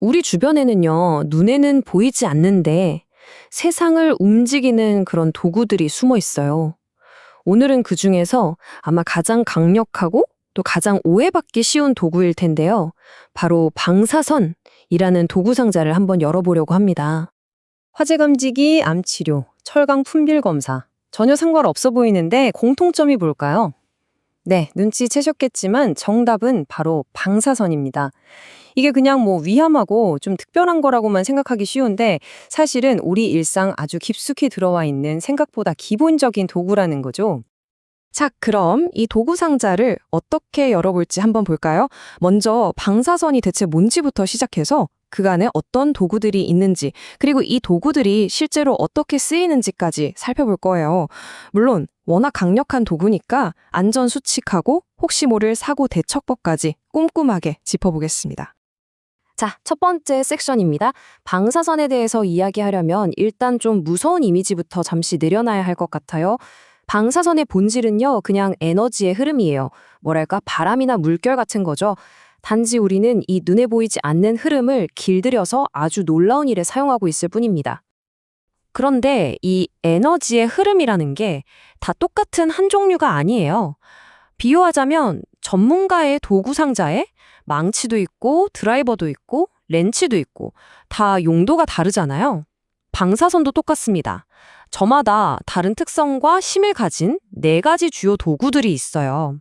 우리 주변에는요, 눈에는 보이지 않는데 세상을 움직이는 그런 도구들이 숨어 있어요. 오늘은 그 중에서 아마 가장 강력하고 또 가장 오해받기 쉬운 도구일 텐데요. 바로 방사선이라는 도구 상자를 한번 열어보려고 합니다. 화재 감지기, 암 치료, 철강 품질 검사. 전혀 상관없어 보이는데 공통점이 뭘까요? 네, 눈치채셨겠지만 정답은 바로 방사선입니다. 이게 그냥 뭐 위험하고 좀 특별한 거라고만 생각하기 쉬운데 사실은 우리 일상 아주 깊숙이 들어와 있는 생각보다 기본적인 도구라는 거죠. 자, 그럼 이 도구 상자를 어떻게 열어볼지 한번 볼까요? 먼저 방사선이 대체 뭔지부터 시작해서 그간에 어떤 도구들이 있는지, 그리고 이 도구들이 실제로 어떻게 쓰이는지까지 살펴볼 거예요. 물론 워낙 강력한 도구니까 안전 수칙하고 혹시 모를 사고 대처법까지 꼼꼼하게 짚어보겠습니다. 자, 첫 번째 섹션입니다. 방사선에 대해서 이야기하려면 일단 좀 무서운 이미지부터 잠시 내려놔야 할 것 같아요. 방사선의 본질은요, 그냥 에너지의 흐름이에요. 뭐랄까, 바람이나 물결 같은 거죠. 단지 우리는 이 눈에 보이지 않는 흐름을 길들여서 아주 놀라운 일에 사용하고 있을 뿐입니다. 그런데 이 에너지의 흐름이라는 게 다 똑같은 한 종류가 아니에요. 비유하자면 전문가의 도구 상자에 망치도 있고 드라이버도 있고 렌치도 있고 다 용도가 다르잖아요. 방사선도 똑같습니다. 저마다 다른 특성과 힘을 가진 4가지 주요 도구들이 있어요.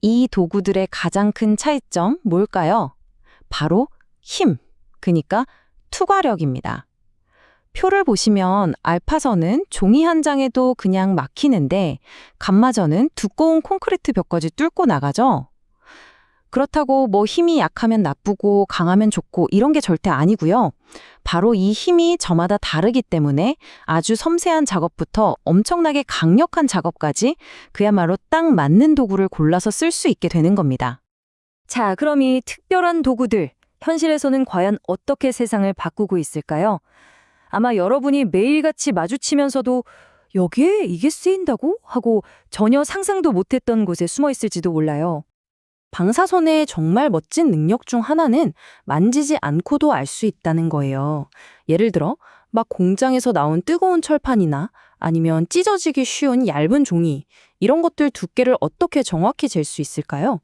이 도구들의 가장 큰 차이점 뭘까요? 바로 힘, 그러니까 투과력입니다. 표를 보시면 알파선은 종이 한 장에도 그냥 막히는데 감마선은 두꺼운 콘크리트 벽까지 뚫고 나가죠. 그렇다고 뭐 힘이 약하면 나쁘고 강하면 좋고 이런 게 절대 아니고요. 바로 이 힘이 저마다 다르기 때문에 아주 섬세한 작업부터 엄청나게 강력한 작업까지 그야말로 딱 맞는 도구를 골라서 쓸 수 있게 되는 겁니다. 자, 그럼 이 특별한 도구들, 현실에서는 과연 어떻게 세상을 바꾸고 있을까요? 아마 여러분이 매일같이 마주치면서도 여기에 이게 쓰인다고? 하고 전혀 상상도 못했던 곳에 숨어 있을지도 몰라요. 방사선의 정말 멋진 능력 중 하나는 만지지 않고도 알 수 있다는 거예요. 예를 들어 막 공장에서 나온 뜨거운 철판이나 아니면 찢어지기 쉬운 얇은 종이 이런 것들 두께를 어떻게 정확히 잴 수 있을까요?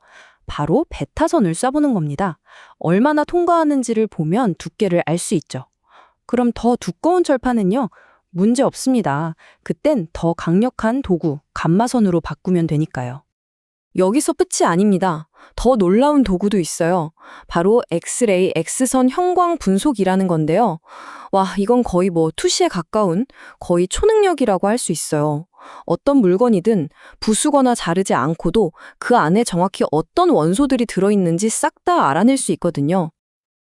바로 베타선을 쏴보는 겁니다. 얼마나 통과하는지를 보면 두께를 알 수 있죠. 그럼 더 두꺼운 철판은요? 문제 없습니다. 그땐 더 강력한 도구, 감마선으로 바꾸면 되니까요. 여기서 끝이 아닙니다. 더 놀라운 도구도 있어요. 바로 엑스레이 X선 형광 분속이라는 건데요. 와, 이건 거의 뭐 투시에 가까운 거의 초능력이라고 할 수 있어요. 어떤 물건이든 부수거나 자르지 않고도 그 안에 정확히 어떤 원소들이 들어있는지 싹 다 알아낼 수 있거든요.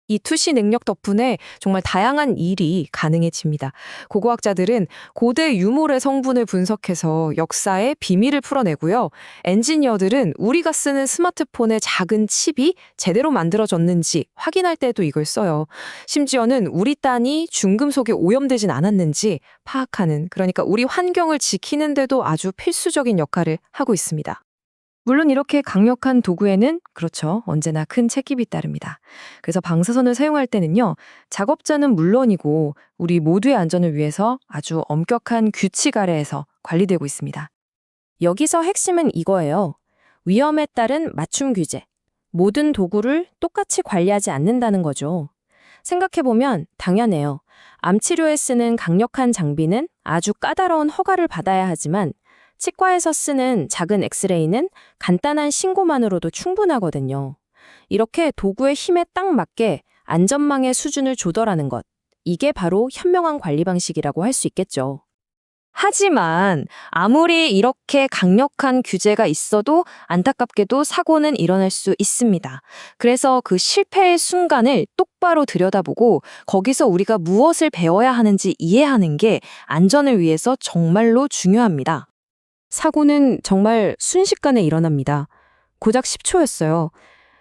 이 투시 능력 덕분에 정말 다양한 일이 가능해집니다. 고고학자들은 고대 유물의 성분을 분석해서 역사의 비밀을 풀어내고요. 엔지니어들은 우리가 쓰는 스마트폰의 작은 칩이 제대로 만들어졌는지 확인할 때도 이걸 써요. 심지어는 우리 딴이 중금속에 오염되진 않았는지 파악하는, 그러니까 우리 환경을 지키는데도 아주 필수적인 역할을 하고 있습니다. 물론 이렇게 강력한 도구에는 그렇죠. 언제나 큰 책임이 따릅니다. 그래서 방사선을 사용할 때는요. 작업자는 물론이고 우리 모두의 안전을 위해서 아주 엄격한 규칙 아래에서 관리되고 있습니다. 여기서 핵심은 이거예요. 위험에 따른 맞춤 규제. 모든 도구를 똑같이 관리하지 않는다는 거죠. 생각해보면 당연해요. 암 치료에 쓰는 강력한 장비는 아주 까다로운 허가를 받아야 하지만 치과에서 쓰는 작은 엑스레이는 간단한 신고만으로도 충분하거든요. 이렇게 도구의 힘에 딱 맞게 안전망의 수준을 조절하는 것. 이게 바로 현명한 관리 방식이라고 할 수 있겠죠. 하지만 아무리 이렇게 강력한 규제가 있어도 안타깝게도 사고는 일어날 수 있습니다. 그래서 그 실패의 순간을 똑바로 들여다보고 거기서 우리가 무엇을 배워야 하는지 이해하는 게 안전을 위해서 정말로 중요합니다. 사고는 정말 순식간에 일어납니다. 고작 10초였어요.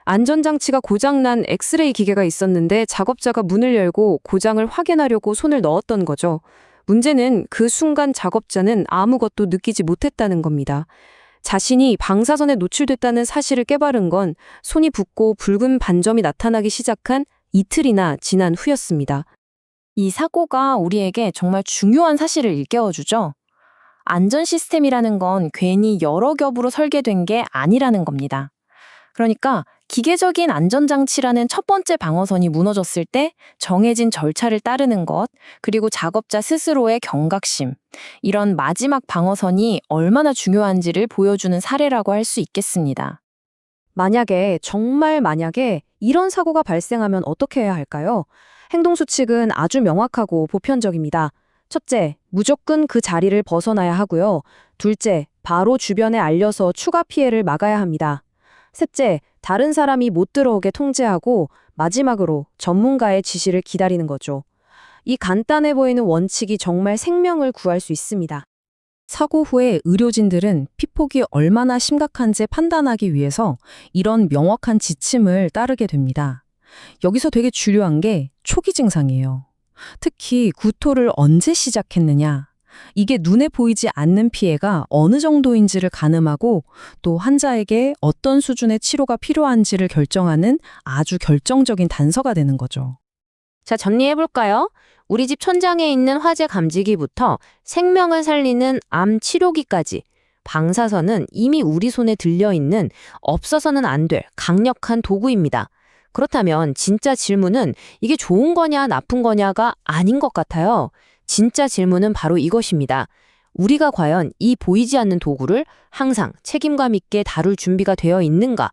안전장치가 고장난 엑스레이 기계가 있었는데 작업자가 문을 열고 고장을 확인하려고 손을 넣었던 거죠. 문제는 그 순간 작업자는 아무것도 느끼지 못했다는 겁니다. 자신이 방사선에 노출됐다는 사실을 깨달은 건 손이 붓고 붉은 반점이 나타나기 시작한 이틀이나 지난 후였습니다. 이 사고가 우리에게 정말 중요한 사실을 일깨워주죠. 안전 시스템이라는 건 괜히 여러 겹으로 설계된 게 아니라는 겁니다. 그러니까 기계적인 안전장치라는 첫 번째 방어선이 무너졌을 때 정해진 절차를 따르는 것, 그리고 작업자 스스로의 경각심, 이런 마지막 방어선이 얼마나 중요한지를 보여주는 사례라고 할 수 있겠습니다. 정말 만약에 이런 사고가 발생하면 어떻게 해야 할까요? 행동 수칙은 아주 명확하고 보편적입니다. 첫째, 무조건 그 자리를 벗어나야 하고요. 둘째, 바로 주변에 알려서 추가 피해를 막아야 합니다. 셋째, 다른 사람이 못 들어오게 통제하고 마지막으로 전문가의 지시를 기다리는 거죠. 이 간단해 보이는 원칙이 정말 생명을 구할 수 있습니다. 사고 후에 의료진들은 피폭이 얼마나 심각한지 판단하기 위해서 이런 명확한 지침을 따르게 됩니다. 여기서 되게 중요한 게 초기 증상이에요. 특히 구토를 언제 시작했느냐, 이게 눈에 보이지 않는 피해가 어느 정도인지를 가늠하고 또 환자에게 어떤 수준의 치료가 필요한지를 결정하는 아주 결정적인 단서가 되는 거죠. 자, 정리해볼까요? 우리 집 천장에 있는 화재 감지기부터 생명을 살리는 암 치료기까지 방사선은 이미 우리 손에 들려있는 없어서는 안 될 강력한 도구입니다. 그렇다면 진짜 질문은 이게 좋은 거냐 나쁜 거냐가 아닌 것 같아요. 진짜 질문은 바로 이것입니다. 우리가 과연 이 보이지 않는 도구를 항상 책임감 있게 다룰 준비가 되어 있는가?